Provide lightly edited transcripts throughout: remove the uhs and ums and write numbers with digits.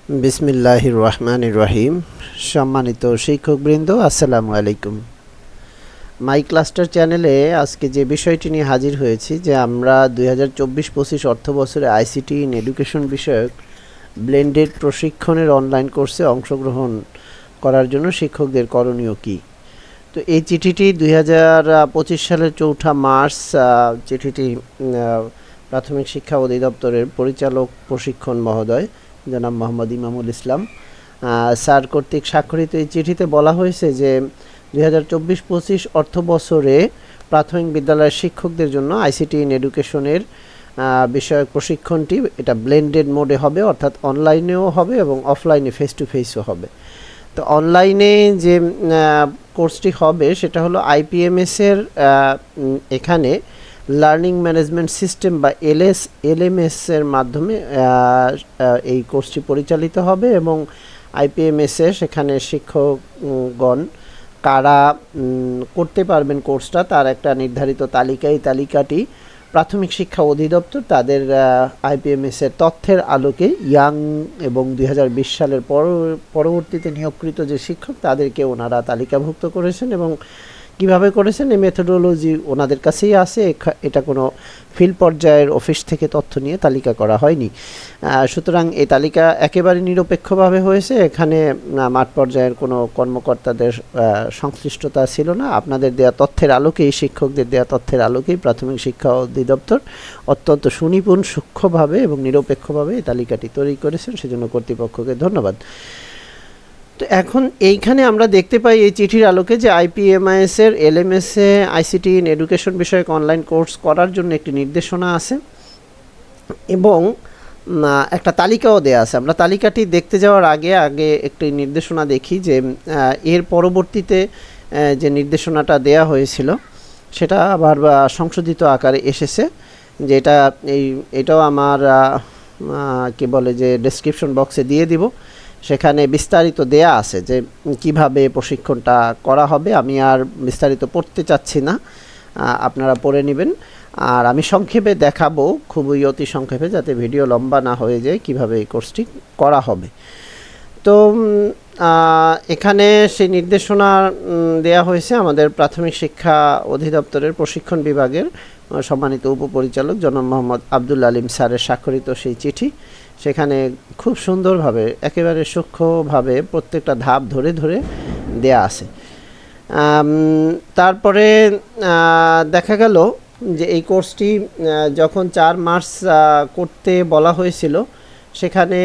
বিসমিল্লাহির রহমানির রহিম। সম্মানিত শিক্ষকবৃন্দ, আসসালামু আলাইকুম। মাই ক্লাস্টার চ্যানেলে আজকে যে বিষয়টি নিয়ে হাজির হয়েছি যে আমরা 2024-25 অর্থবছরে আইসিটি ইন এডুকেশন বিষয়ক ব্লেন্ডেড প্রশিক্ষণের অনলাইন কোর্সে অংশগ্রহণ করার জন্য শিক্ষকদের করণীয় কী। তো এই চিঠিটি 2025 সালের 4 মার্চ চিঠিটি প্রাথমিক শিক্ষা অধিদপ্তরের পরিচালক প্রশিক্ষণ মহোদয় জনাব মোহাম্মদ ইমামুল ইসলাম স্যার কর্তৃক স্বাক্ষরিত। এই চিঠিতে বলা হয়েছে যে 2024-25 অর্থ বছরে প্রাথমিক বিদ্যালয়ের শিক্ষকদের জন্য আইসিটি ইন এডুকেশনের বিষয়ক প্রশিক্ষণটি এটা ব্লেন্ডেড মোডে হবে, অর্থাৎ অনলাইনেও হবে এবং অফলাইনে ফেস টু ফেসও হবে। তো অনলাইনে যে কোর্সটি হবে সেটা হলো আইপিএমএসের এখানে লার্নিং ম্যানেজমেন্ট সিস্টেম বা এলএমএসের মাধ্যমে এই কোর্সটি পরিচালিত হবে এবং আইপিএমএসে সেখানে শিক্ষকগণ কারা করতে পারবেন কোর্সটা তার একটা নির্ধারিত তালিকা। এই তালিকাটি প্রাথমিক শিক্ষা অধিদপ্তর তাদের আইপিএমএসের তথ্যের আলোকে ইয়াং এবং 2020 সালের পরবর্তীতে নিয়োগকৃত যে শিক্ষক তাদেরকে ওনারা তালিকাভুক্ত করেছেন এবং কিভাবে করেছেন এই মেথোডোলজি ওনাদের কাছেই আছে। এটা কোনো ফিল্ড পর্যায়ের অফিস থেকে তথ্য নিয়ে তালিকা করা হয়নি। সুতরাং এই তালিকা একেবারে নিরপেক্ষভাবে হয়েছে, এখানে মাঠ পর্যায়ের কোনো কর্মকর্তাদের সংশ্লিষ্টতা ছিল না। আপনাদের দেওয়া তথ্যের আলোকেই, শিক্ষকদের দেওয়া তথ্যের আলোকেই প্রাথমিক শিক্ষা অধিদপ্তর অত্যন্ত সুনিপুণ সূক্ষ্মভাবে এবং নিরপেক্ষভাবে এই তালিকাটি তৈরি করেছেন, সেজন্য কর্তৃপক্ষকে ধন্যবাদ। তো এখন এইখানে আমরা দেখতে পাই এই চিঠির আলোকে যে আইপিএমআইএসের এলএমএসে আইসিটি ইন এডুকেশন বিষয়ক অনলাইন কোর্স করার জন্য একটি নির্দেশনা আছে এবং একটা তালিকাও দেয়া আছে। আমরা তালিকাটি দেখতে যাওয়ার আগে একটি নির্দেশনা দেখি যে এর পরবর্তীতে যে নির্দেশনাটা দেয়া হয়েছিল সেটা আবার সংশোধিত আকারে এসেছে, যে এটাও আমার কি বলে যে ডেসক্রিপশন বক্সে দিয়ে দিব। সেখানে বিস্তারিত দেয়া আছে যে কিভাবে প্রশিক্ষণটা করা হবে। আমি আর বিস্তারিত পড়তে চাচ্ছি না, আপনারা পড়ে নেবেন। আর আমি সংক্ষেপে দেখাবো, খুবই অতি সংক্ষেপে, যাতে ভিডিও লম্বা না হয়ে যায়, কিভাবে এই কোর্সটি করা হবে। তো এখানে সেই নির্দেশনা দেয়া হয়েছে আমাদের প্রাথমিক শিক্ষা অধিদপ্তরের প্রশিক্ষণ বিভাগের সম্মানিত উপপরিচালক জনাব মোহাম্মদ আব্দুল আলিম স্যারের স্বাক্ষরিত সেই চিঠি। সেখানে খুব সুন্দরভাবে, একেবারে সূক্ষ্মভাবে প্রত্যেকটা ধাপ ধরে ধরে দেয়া আছে। তারপরে দেখা গেল যে এই কোর্সটি যখন 4 মার্চ করতে বলা হয়েছিল সেখানে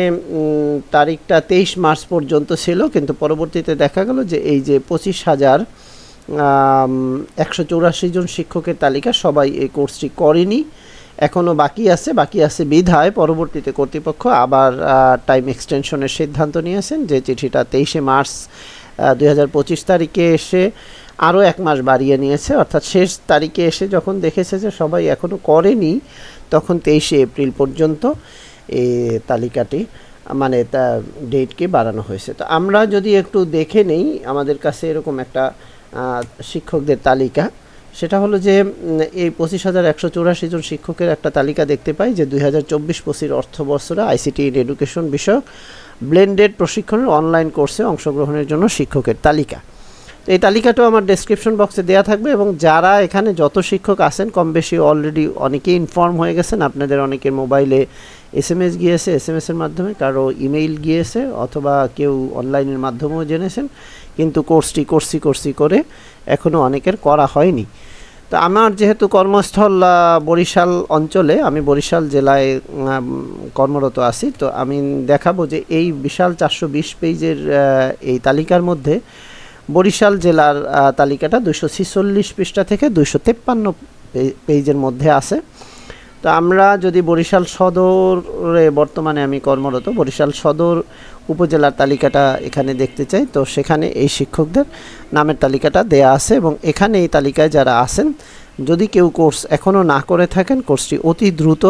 তারিখটা 23 মার্চ পর্যন্ত ছিল, কিন্তু পরবর্তীতে দেখা গেল যে এই যে 25,184 জন শিক্ষকের তালিকা সবাই এই কোর্সটি করেনি, এখনও বাকি আছে বিধায় পরবর্তীতে কর্তৃপক্ষ আবার টাইম এক্সটেনশনের সিদ্ধান্ত নিয়েছেন, যে চিঠিটা 23 মার্চ 2025 তারিখে এসে আরও 1 মাস বাড়িয়ে নিয়েছে। অর্থাৎ শেষ তারিখে এসে যখন দেখেছে যে সবাই এখনও করেনি, তখন 23 এপ্রিল পর্যন্ত এই তালিকাটি মানে তা ডেটকে বাড়ানো হয়েছে। তো আমরা যদি একটু দেখে নেই, আমাদের কাছে এরকম একটা শিক্ষকদের তালিকা, সেটা হলো যে এই 25,184 জন শিক্ষকের একটা তালিকা দেখতে পাই যে 2024-25 অর্থ বছরে আইসিটি ইন এডুকেশন বিষয়ক ব্লেন্ডেড প্রশিক্ষণের অনলাইন কোর্সে অংশগ্রহণের জন্য শিক্ষকের তালিকা। তো এই তালিকাটাও আমার ডেসক্রিপশন বক্সে দেওয়া থাকবে এবং যারা এখানে যত শিক্ষক আছেন কম বেশি অলরেডি অনেকেই ইনফর্ম হয়ে গেছেন। আপনাদের অনেকের মোবাইলে এসএমএস গিয়েছে, এসএমএসের মাধ্যমে, কারো ইমেইল গিয়েছে, অথবা কেউ অনলাইনের মাধ্যমেও জেনেছেন, কিন্তু কোর্সটি করে এখনও অনেকের করা হয়নি। তো আমার যেহেতু কর্মস্থল বরিশাল অঞ্চলে, আমি বরিশাল জেলায় কর্মরত আছি, তো আমি দেখাবো যে এই বিশাল 420 পেজের এই তালিকার মধ্যে বরিশাল জেলার তালিকাটা 246 পৃষ্ঠা থেকে 253 পেজের মধ্যে আছে। তো আমরা যদি বরিশাল সদরে বর্তমানে আমি কর্মরত, বরিশাল সদর উপজেলার তালিকাটা এখানে দেখতে চাই, তো সেখানে এই শিক্ষকদের নামের তালিকাটা দেয়া আছে এবং এখানে এই তালিকায় যারা আছেন, যদি কেউ কোর্স এখনও না করে থাকেন, কোর্সটি অতি দ্রুত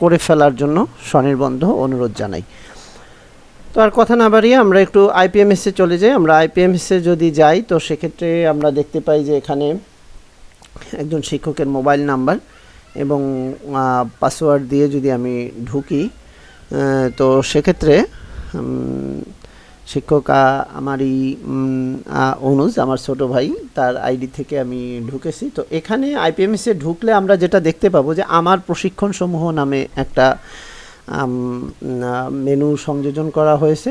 করে ফেলার জন্য স্বনির্বন্ধ অনুরোধ জানাই। তো আর কথা না বাড়িয়ে আমরা একটু আইপিএমএসে চলে যাই। আমরা আইপিএমএসে যদি যাই, তো সেক্ষেত্রে আমরা দেখতে পাই যে এখানে একজন শিক্ষকের মোবাইল নাম্বার এবং পাসওয়ার্ড দিয়ে যদি আমি ঢুকি, তো সেক্ষেত্রে শিক্ষক আমারই অনুজ, আমার ছোট ভাই, তার আইডি থেকে আমি ঢুকেছি। তো এখানে আইপিএমএসে ঢুকলে আমরা যেটা দেখতে পাবো যে আমার প্রশিক্ষণ সমূহ নামে একটা মেনু সংযোজন করা হয়েছে।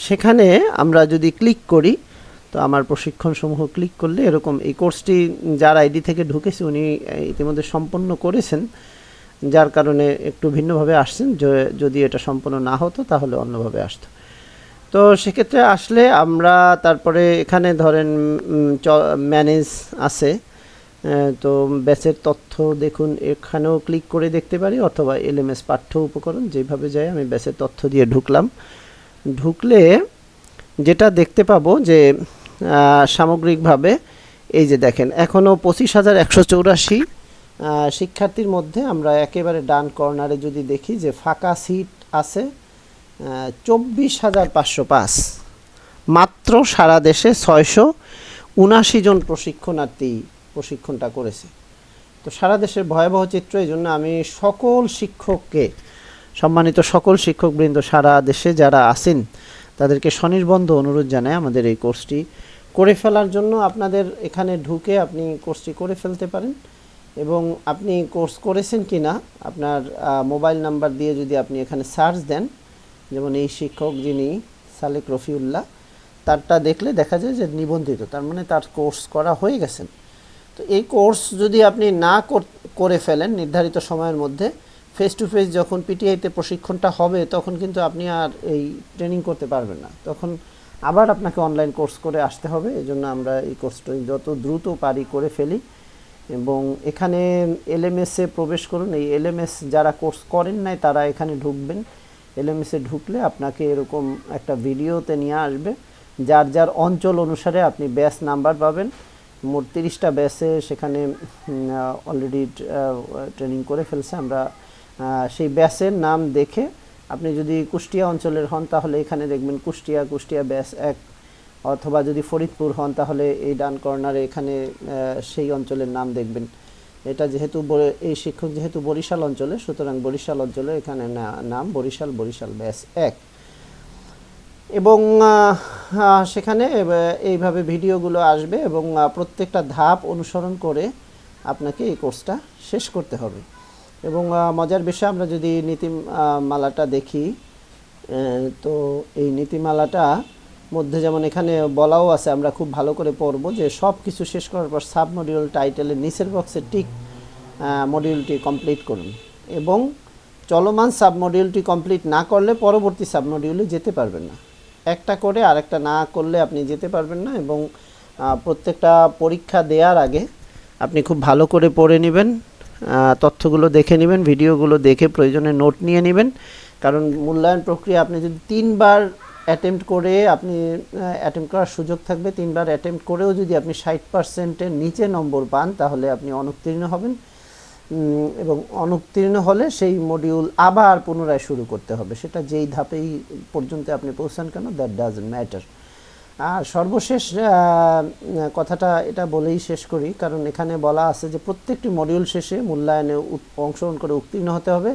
সেখানে আমরা যদি ক্লিক করি, তো আমার প্রশিক্ষণ সমূহ ক্লিক করলে এরকম এই কোর্সটি যার আইডি থেকে ঢুকেছে উনি ইতিমধ্যে সম্পন্ন করেছেন, যার কারণে একটু ভিন্নভাবে আসছেন। যদি এটা সম্পন্ন না হতো তাহলে অন্যভাবে আসতো। তো সেক্ষেত্রে আসলে আমরা তারপরে এখানে ধরেন ম্যানেজ আছে, তো ব্যাচের তথ্য দেখুন, এখানেও ক্লিক করে দেখতে পারি, অথবা এলএমএস পাঠ্য উপকরণ যেভাবে যায় আমি ব্যাচের তথ্য দিয়ে ঢুকলাম। ঢুকলে যেটা দেখতে পাবো যে সামগ্রিকভাবে এই যে দেখেন এখনও 25,184 শিক্ষার্থীর মধ্যে আমরা একেবারে ডান কর্নারে যদি দেখি যে ফাঁকা সিট আছে 24,505। মাত্র সারা দেশে 679 জন প্রশিক্ষণার্থী প্রশিক্ষণটা করেছে। তো সারা দেশের ভয়াবহ চিত্র। এই জন্য আমি সকল শিক্ষককে, সম্মানিত সকল শিক্ষকবৃন্দ সারা দেশে যারা আছেন তাদেরকে স্বনির্বন্ধ অনুরোধ জানাই আমাদের এই কোর্সটি করে ফেলার জন্য। আপনাদের এখানে ঢুকে আপনি কোর্সটি করে ফেলতে পারেন, এবং আপনি কোর্স করেছেন কি না আপনার মোবাইল নাম্বার দিয়ে যদি আপনি এখানে সার্চ দেন, যেমন এই শিক্ষক যিনি সালেক রফিউল্লাহ, তারটা দেখলে দেখা যায় যে নিবন্ধিত, তার মানে তার কোর্স করা হয়ে গেছেন। তো এই কোর্স যদি আপনি না করে ফেলেন নির্ধারিত সময়ের মধ্যে, ফেস টু ফেস যখন পিটিআইতে প্রশিক্ষণটা হবে তখন কিন্তু আপনি আর এই ট্রেনিং করতে পারবেন না, তখন আবার আপনাকে অনলাইন কোর্স করে আসতে হবে। এই জন্য আমরা এই কোর্সটা যত দ্রুত পারি করে ফেলি। এবং এখানে এলএমএসে প্রবেশ করুন। এই এলএমএস যারা কোর্স করেন নাই তারা এখানে ঢুকবেন। এলএমএসে ঢুকলে আপনাকে এরকম একটা ভিডিওতে নিয়ে আসবে, যার যার অঞ্চল অনুসারে আপনি ব্যাচ নাম্বার পাবেন। মোট 30টা ব্যাচে সেখানে অলরেডি ট্রেনিং করে ফেলছে। আমরা সেই ব্যাচের নাম দেখে, আপনি যদি কুষ্টিয়া অঞ্চলের হন তাহলে এখানে দেখবেন কুষ্টিয়া ব্যাচ 1, অথবা যদি ফরিদপুর হন তাহলে এই ডান কর্নারে এখানে সেই অঞ্চলের নাম দেখবেন। এটা যেহেতু এই শিক্ষক যেহেতু বরিশাল অঞ্চলে, সুতরাং বরিশাল অঞ্চলে এখানে নাম বরিশাল ব্যাচ 1। এবং সেখানে এইভাবে ভিডিওগুলো আসবে, এবং প্রত্যেকটা ধাপ অনুসরণ করে আপনাকে এই কোর্সটা শেষ করতে হবে। এবং মজার বিষয়, আমরা যদি নীতিমালাটা দেখি, তো এই নীতিমালাটা মধ্যে যেমন এখানে বলাও আছে, আমরা খুব ভালো করে পড়ব যে সব কিছু শেষ করার পর সাব মডিউল টাইটেলের নিচের বক্সে টিক মডিউলটি কমপ্লিট করুন, এবং চলমান সাব মডিউলটি কমপ্লিট না করলে পরবর্তী সাব মডিউলে যেতে পারবেন না। একটা করে আরেকটা না করলে আপনি যেতে পারবেন না। এবং প্রত্যেকটা পরীক্ষা দেওয়ার আগে আপনি খুব ভালো করে পড়ে নেবেন, তথ্যগুলো দেখে নেবেন, ভিডিওগুলো দেখে প্রয়োজনে নোট নিয়ে নেবেন। কারণ মূল্যায়ন প্রক্রিয়া আপনি যদি 3বার অ্যাটেম্প্ট করে আপনি অ্যাটেম্প্ট করার সুযোগ থাকবে, 3বার অ্যাটেম্প্ট করেও যদি আপনি 60%-এর নিচে নম্বর পান তাহলে আপনি অনুত্তীর্ণ হবেন, এবং অনুত্তীর্ণ হলে সেই মডিউল আবার পুনরায় শুরু করতে হবে। সেটা যেই ধাপেই পর্যন্ত আপনি পৌঁছান কেন, দ্যাট ডাজন্ট ম্যাটার। আর সর্বশেষ কথাটা এটা বলেই শেষ করি, কারণ এখানে বলা আছে যে প্রত্যেকটি মডিউল শেষে মূল্যায়নে অংশগ্রহণ করে উত্তীর্ণ হতে হবে।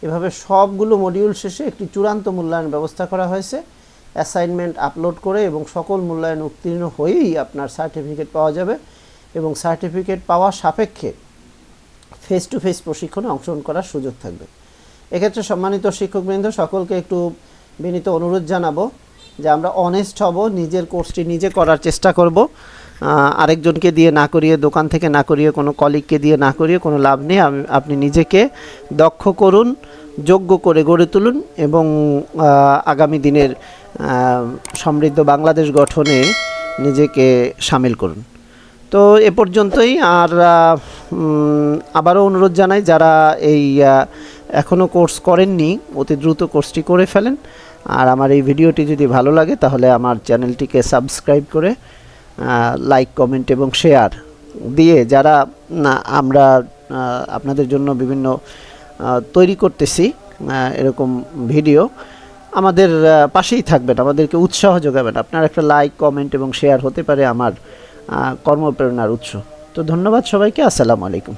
এভাবে সবগুলো মডিউল শেষে একটি চূড়ান্ত মূল্যায়ন ব্যবস্থা করা হয়েছে, অ্যাসাইনমেন্ট আপলোড করে, এবং সকল মূল্যায়ন উত্তীর্ণ হয়েই আপনার সার্টিফিকেট পাওয়া যাবে। এবং সার্টিফিকেট পাওয়া সাপেক্ষে ফেস টু ফেস প্রশিক্ষণে অংশগ্রহণ করার সুযোগ থাকবে। এক্ষেত্রে সম্মানিত শিক্ষকবৃন্দ সকলকে একটু বিনীত অনুরোধ জানাবো যে আমরা অনেস্ট হব, নিজের কোর্সটি নিজে করার চেষ্টা করব। আরেকজনকে দিয়ে না করিয়ে, দোকান থেকে না করিয়ে, কোনো কলিগকে দিয়ে না করিয়ে কোনো লাভ নেই। আপনি নিজেকে দক্ষ করুন, যোগ্য করে গড়ে তুলুন, এবং আগামী দিনের সমৃদ্ধ বাংলাদেশ গঠনে নিজেকে সামিল করুন। তো এ পর্যন্তই। আর আবারও অনুরোধ জানাই, যারা এই এখনও কোর্স করেননি অতি দ্রুত কোর্সটি করে ফেলেন। আর আমার এই ভিডিওটি যদি ভালো লাগে তাহলে আমার চ্যানেলটিকে সাবস্ক্রাইব করে লাইক, কমেন্ট এবং শেয়ার দিয়ে, যারা আমরা আপনাদের জন্য বিভিন্ন তৈরি করতেছি এরকম ভিডিও, আমাদের পাশেই থাকবেন, আমাদেরকে উৎসাহ যোগাবেন। আপনার একটা লাইক, কমেন্ট এবং শেয়ার হতে পারে আমার কর্মপ্রেরণার উৎস। তো ধন্যবাদ সবাইকে। আসসালামু আলাইকুম।